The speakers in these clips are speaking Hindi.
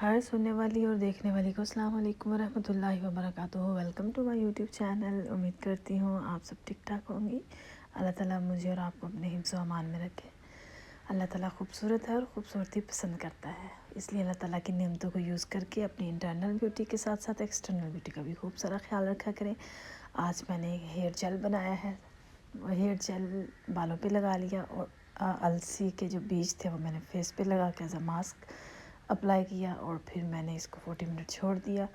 हर सुनने वाली और देखने वाली को अस्सलाम वालेकुम वरहमतुल्लाहि वबरकातुहू। Welcome to my YouTube channel. उम्मीद करती हूँ आप सब ठीक ठाक होंगी। अल्लाह ताला मुझे और आपको अपने हिफ्ज़ व अमान में रखे। अल्लाह ताला खूबसूरत है और ख़ूबसूरती पसंद करता है, इसलिए अल्लाह ताला की नेमतों को यूज़ करके अपनी इंटरनल ब्यूटी के साथ साथ एक्सटर्नल ब्यूटी का भी खूब सारा ख्याल रखा करें। आज मैंने हेयर जेल बनाया है। हेयर जेल बालों पे लगा लिया और अलसी के जो बीज थे वो मैंने फेस पे लगा के एज अ मास्क अप्लाई किया और फिर मैंने इसको 40 मिनट छोड़ दिया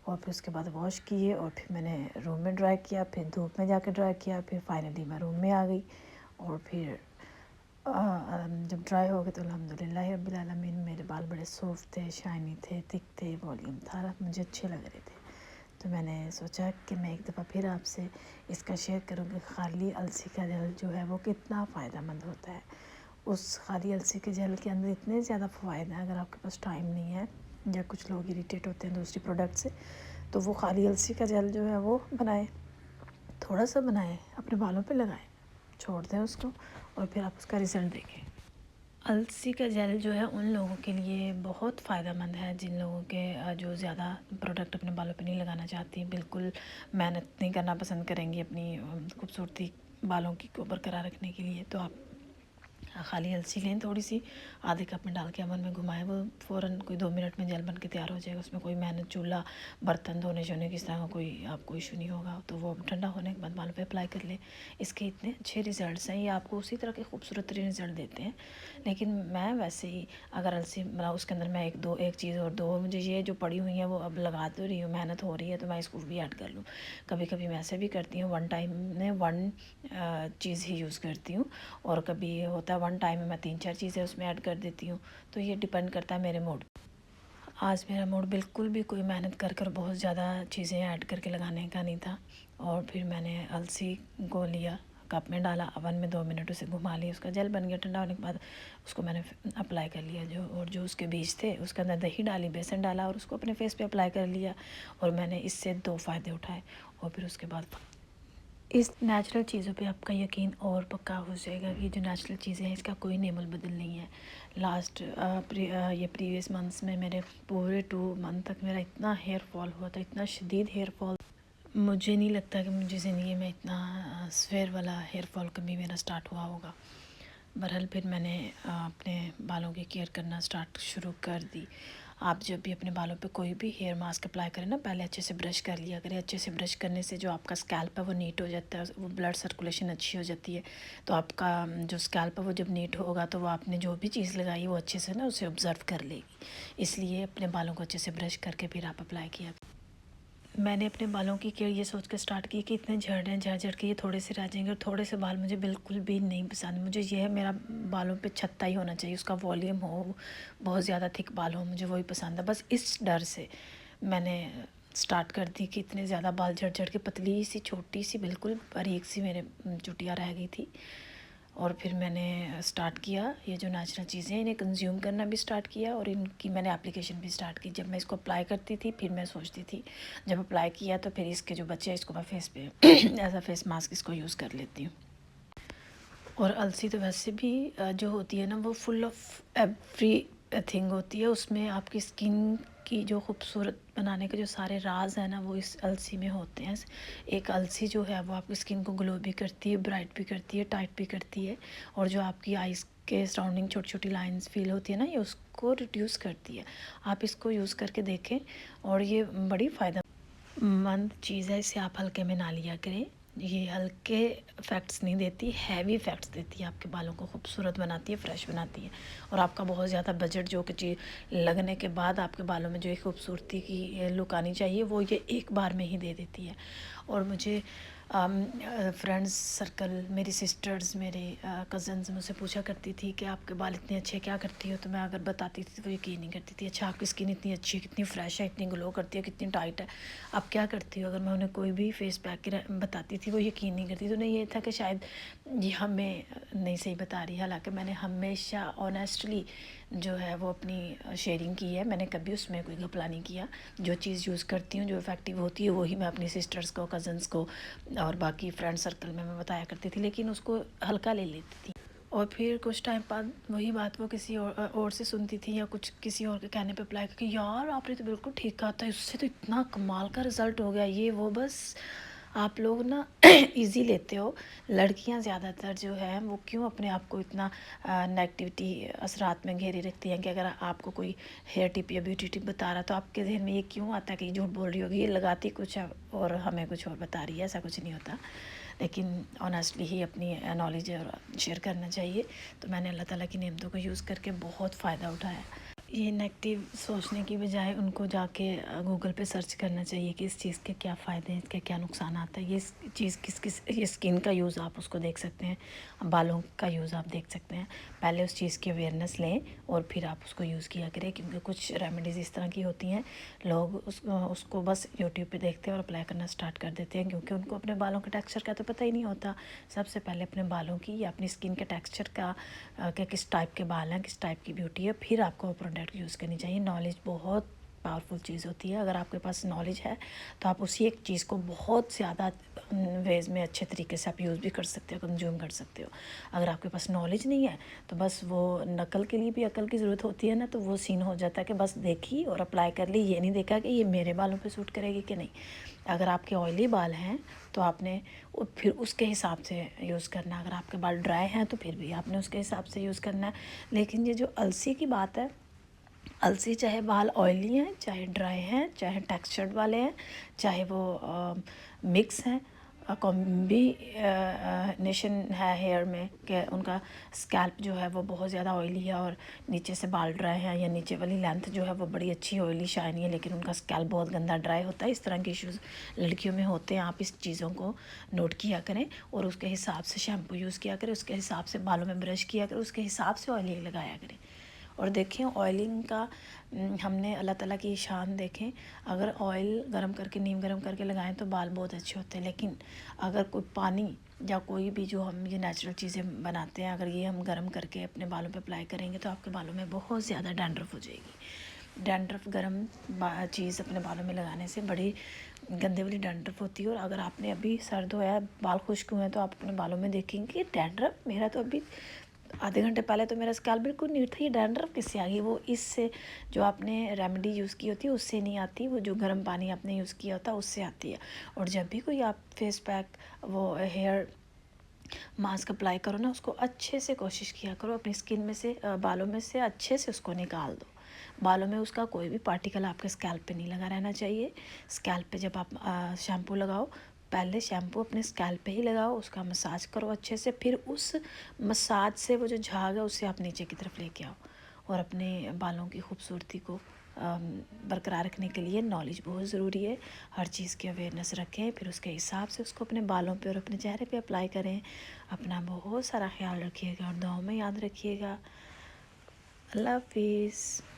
और फिर उसके बाद वॉश किए और फिर मैंने रूम में ड्राई किया, फिर धूप में जाकर ड्राई किया, फिर फाइनली मैं रूम में आ गई और फिर जब ड्राई हो गए तो अल्हम्दुलिल्लाह रब्बिल आलमीन मेरे बाल बड़े सॉफ्ट थे, शाइनी थे, थिक थे, वॉल्यूम था, मुझे अच्छे लग रहे थे। तो मैंने सोचा कि मैं एक दफ़ा फिर आपसे इसका शेयर करूँगी खाली अलसी का जेल जो है वो कितना फ़ायदेमंद होता है। उस खाली अलसी के जेल के अंदर इतने ज़्यादा फ़वाइद हैं, अगर आपके पास टाइम नहीं है या कुछ लोग इरिटेट होते हैं दूसरी प्रोडक्ट से, तो वो खाली अलसी का जेल जो है वो बनाएं, थोड़ा सा बनाएं, अपने बालों पे लगाएं, छोड़ दें उसको और फिर आप उसका रिज़ल्ट देखें। अलसी का जेल जो है उन लोगों के लिए बहुत फ़ायदेमंद है जिन लोगों के जो ज़्यादा प्रोडक्ट अपने बालों पे नहीं लगाना चाहती, बिल्कुल मेहनत नहीं करना पसंद करेंगी अपनी खूबसूरती बालों की को बरकरार रखने के लिए। तो आप खाली अलसी लें, थोड़ी सी आधे कप में डाल के अवन में घुमाएं, वो फ़ौरन कोई 2 मिनट में जेल बन के तैयार हो जाएगा। उसमें कोई मेहनत, चूल्हा, बर्तन धोने शोने किस तरह का कोई आपको इशू नहीं होगा। तो वो ठंडा होने के बाद बालों पे अप्लाई कर लें। इसके इतने अच्छे रिज़ल्ट्स हैं, ये आपको उसी तरह के खूबसूरत रिज़ल्ट देते हैं। लेकिन मैं वैसे ही अगर अलसी मतलब उसके अंदर मैं एक चीज़ और दो मुझे ये जो पड़ी हुई हैं वो अब लगा तो रही हूँ, मेहनत हो रही है तो मैं इसको भी ऐड कर लूँ। कभी कभी मैं ऐसे भी करती हूँ, वन टाइम में वन चीज़ ही यूज़ करती हूँ और कभी होता है वन टाइम में मैं 3-4 चीज़ें उसमें ऐड कर देती हूँ। तो ये डिपेंड करता है मेरे मूड। आज मेरा मूड बिल्कुल भी कोई मेहनत कर बहुत ज़्यादा चीज़ें ऐड करके लगाने का नहीं था और फिर मैंने अलसी को लिया, कप में डाला, अवन में 2 मिनट उसे घुमा लिया, उसका जेल बन गया। ठंडा होने के बाद उसको मैंने अप्लाई कर लिया जो उसके बीज थे उसके अंदर दही डाली, बेसन डाला और उसको अपने फेस पे अप्लाई कर लिया और मैंने इससे 2 फ़ायदे उठाए। और फिर उसके बाद इस नेचुरल चीज़ों पे आपका यकीन और पक्का हो जाएगा कि जो नेचुरल चीज़ें हैं इसका कोई नेमल बदल नहीं है। ये प्रीवियस मंथ्स में मेरे पूरे 2 मंथ तक मेरा इतना हेयर फॉल हुआ था, इतना शदीद हेयर फॉल। मुझे नहीं लगता कि मुझे ज़िंदगी में इतना स्वेयर वाला हेयर फॉल कभी मेरा स्टार्ट हुआ होगा। बहरहाल फिर मैंने अपने बालों की केयर करना शुरू कर दी। आप जब भी अपने बालों पे कोई भी हेयर मास्क अप्लाई करें ना, पहले अच्छे से ब्रश कर लिया करें। अच्छे से ब्रश करने से जो आपका स्कैल्प है वो नीट हो जाता है, वो ब्लड सर्कुलेशन अच्छी हो जाती है। तो आपका जो स्कैल्प है वो जब नीट होगा तो वो आपने जो भी चीज़ लगाई वो अच्छे से ना उसे ऑब्ज़र्व कर लेगी। इसलिए अपने बालों को अच्छे से ब्रश करके फिर आप अप्लाई किया। मैंने अपने बालों की केयर ये सोच कर स्टार्ट की कि इतने झड़ रहे हैं, झड़ के ये थोड़े से रह जाएंगे और थोड़े से बाल मुझे बिल्कुल भी नहीं पसंद। मुझे ये है मेरा बालों पे छत्ता ही होना चाहिए, उसका वॉल्यूम हो, बहुत ज़्यादा थिक बाल हो, मुझे वही पसंद है। बस इस डर से मैंने स्टार्ट कर दी कि इतने ज़्यादा बाल झड़ के पतली सी छोटी सी बिल्कुल बारीक सी मेरे चुटिया रह गई थी। और फिर मैंने स्टार्ट किया ये जो नेचुरल चीज़ें इन्हें कंज्यूम करना भी स्टार्ट किया और इनकी मैंने एप्लीकेशन भी स्टार्ट की। जब मैं इसको अप्लाई करती थी फिर मैं सोचती थी, जब अप्लाई किया तो फिर इसके जो बच्चे इसको मैं फेस पे एज अ फेस मास्क इसको यूज़ कर लेती हूँ। और अलसी तो वैसे भी जो होती है ना वो फुल ऑफ एवरी थिंग होती है, उसमें आपकी स्किन की जो खूबसूरत बनाने के जो सारे राज हैं ना वो इस अलसी में होते हैं। एक अलसी जो है वो आपकी स्किन को ग्लो भी करती है, ब्राइट भी करती है, टाइट भी करती है और जो आपकी आइज़ के सराउंडिंग छोटी छोटी लाइंस फील होती है ना, ये उसको रिड्यूस करती है। आप इसको यूज़ करके देखें और ये बड़ी फ़ायदेमंद चीज़ है, इसे आप हल्के में ना लिया करें। ये हल्के इफ़ेक्ट्स नहीं देती, हैवी इफ़ेक्ट्स देती है, आपके बालों को खूबसूरत बनाती है, फ्रेश बनाती है और आपका बहुत ज़्यादा बजट जो कि चीज़ लगने के बाद आपके बालों में जो एक खूबसूरती की लुक आनी चाहिए वो ये एक बार में ही दे देती है। और मुझे फ्रेंड्स सर्कल, मेरी सिस्टर्स, मेरे कज़न्स मुझसे पूछा करती थी कि आपके बाल इतने अच्छे क्या करती हो, तो मैं अगर बताती थी तो वो यकीन नहीं करती थी। अच्छा, आपकी स्किन इतनी अच्छी है, कितनी फ्रेश है, इतनी ग्लो करती है, कितनी टाइट है, आप क्या करती हो? अगर मैं उन्हें कोई भी फेस पैक बताती थी वो यकीन नहीं करती। तो उन्हें ये था कि शायद ये हमें नहीं सही बता रही। हालांकि मैंने हमेशा ऑनेस्टली जो है वो अपनी शेयरिंग की है, मैंने कभी उसमें कोई घपला नहीं किया। जो चीज़ यूज़ करती हूँ जो इफ़ेक्टिव होती है वही मैं अपनी सिस्टर्स को, कज़न्स को और बाकी फ्रेंड सर्कल में मैं बताया करती थी, लेकिन उसको हल्का ले लेती थी। और फिर कुछ टाइम बाद वही बात वो किसी और से सुनती थी या कुछ किसी और के कहने पे अप्लाई करके, यार आपने तो बिल्कुल ठीक कहा था, उससे तो इतना कमाल का रिज़ल्ट हो गया, ये वो। बस आप लोग ना इजी लेते हो। लड़कियां ज़्यादातर जो है वो क्यों अपने आप को इतना नेगेटिविटी असरात में घेरे रखती हैं कि अगर आपको कोई हेयर टिप या ब्यूटी टिप बता रहा तो आपके जहन में ये क्यों आता है कि झूठ बोल रही होगी, ये लगाती कुछ है और हमें कुछ और बता रही है। ऐसा कुछ नहीं होता, लेकिन ऑनेस्टली ही अपनी नॉलेज और शेयर करना चाहिए। तो मैंने अल्लाह ताला की नेमतों को यूज़ करके बहुत फ़ायदा उठाया। ये नेगेटिव सोचने की बजाय उनको जाके गूगल पे सर्च करना चाहिए कि इस चीज़ के क्या फ़ायदे हैं, इसके क्या नुकसान आता है, ये चीज़ किस ये स्किन का यूज़ आप उसको देख सकते हैं, बालों का यूज़ आप देख सकते हैं। पहले उस चीज़ की अवेयरनेस लें और फिर आप उसको यूज़ किया करें, क्योंकि कुछ रेमेडीज़ इस तरह की होती हैं लोग उसको बस यूट्यूब पे देखते हैं और अप्लाई करना स्टार्ट कर देते हैं, क्योंकि उनको अपने बालों के टेक्सचर का तो पता ही नहीं होता। सबसे पहले अपने बालों की या अपनी स्किन के टेक्सचर का कि किस टाइप के बाल हैं, किस टाइप की ब्यूटी है, फिर आपको प्रोडक्ट यूज़ करनी चाहिए। नॉलेज बहुत पावरफुल चीज़ होती है। अगर आपके पास नॉलेज है तो आप उसी एक चीज़ को बहुत ज़्यादा वेज में अच्छे तरीके से आप यूज़ भी कर सकते हो, कंज्यूम कर सकते हो। अगर आपके पास नॉलेज नहीं है तो बस वो नकल के लिए भी अकल की ज़रूरत होती है ना, तो वो सीन हो जाता है कि बस देखी और अप्लाई कर ली, ये नहीं देखा कि ये मेरे बालों पे सूट करेगी कि नहीं। अगर आपके ऑयली बाल हैं तो आपने फिर उसके हिसाब से यूज़ करना है। अगर आपके बाल ड्राई हैं तो फिर भी आपने उसके हिसाब से यूज़ करना है। लेकिन ये जो अलसी की बात है, अलसी चाहे बाल ऑयली हैं, चाहे ड्राई हैं, चाहे टेक्सचर्ड वाले हैं, चाहे वो मिक्स हैं, कॉम्बिनेशन है हेयर में कि उनका स्कैल्प जो है वो बहुत ज़्यादा ऑयली है और नीचे से बाल ड्राई हैं, या नीचे वाली लेंथ जो है वो बड़ी अच्छी ऑयली शाइनी है लेकिन उनका स्कैल्प बहुत गंदा ड्राई होता है। इस तरह के इश्यूज़ लड़कियों में होते हैं। आप इस चीज़ों को नोट किया करें और उसके हिसाब से शैम्पू यूज़ किया करें, उसके हिसाब से बालों में ब्रश किया करें, उसके हिसाब से ऑयलिंग लगाया करें। और देखें ऑयलिंग का हमने अल्लाह ताला की शान देखें, अगर ऑयल गरम करके नीम गरम करके लगाएं तो बाल बहुत अच्छे होते हैं, लेकिन अगर कोई पानी या कोई भी जो हम ये नेचुरल चीज़ें बनाते हैं अगर ये हम गरम करके अपने बालों पे अप्लाई करेंगे तो आपके बालों में बहुत ज़्यादा डैंड्रफ हो जाएगी। डैंड्रफ गरम चीज़ अपने बालों में लगाने से बड़ी गंदे वाली डैंड्रफ होती है। और अगर आपने अभी सर धोया बाल खुश्क हुए हैं तो आप अपने बालों में देखेंगे कि डैंड्रफ, मेरा तो अभी आधे घंटे पहले तो मेरा स्कैल्प बिल्कुल नीट था, ये डैंड्रफ किससे आ गई? वो इससे जो आपने रेमेडी यूज़ की होती है उससे नहीं आती, वो जो गर्म पानी आपने यूज़ किया होता है उससे आती है। और जब भी कोई आप फेस पैक वो हेयर मास्क अप्लाई करो ना, उसको अच्छे से कोशिश किया करो अपनी स्किन में से बालों में से अच्छे से उसको निकाल दो। बालों में उसका कोई भी पार्टिकल आपके स्कैल्प पे नहीं लगा रहना चाहिए। स्कैल्प पे जब आप शैम्पू लगाओ, पहले शैम्पू अपने स्कैल्प पे ही लगाओ, उसका मसाज करो अच्छे से, फिर उस मसाज से वो जो झाग है उससे आप नीचे की तरफ लेके आओ। और अपने बालों की खूबसूरती को बरकरार रखने के लिए नॉलेज बहुत ज़रूरी है। हर चीज़ की अवेयरनेस रखें, फिर उसके हिसाब से उसको अपने बालों पे और अपने चेहरे पे अप्लाई करें। अपना बहुत सारा ख्याल रखिएगा और दुआओं में याद रखिएगा। अल्लाह हाफिज़।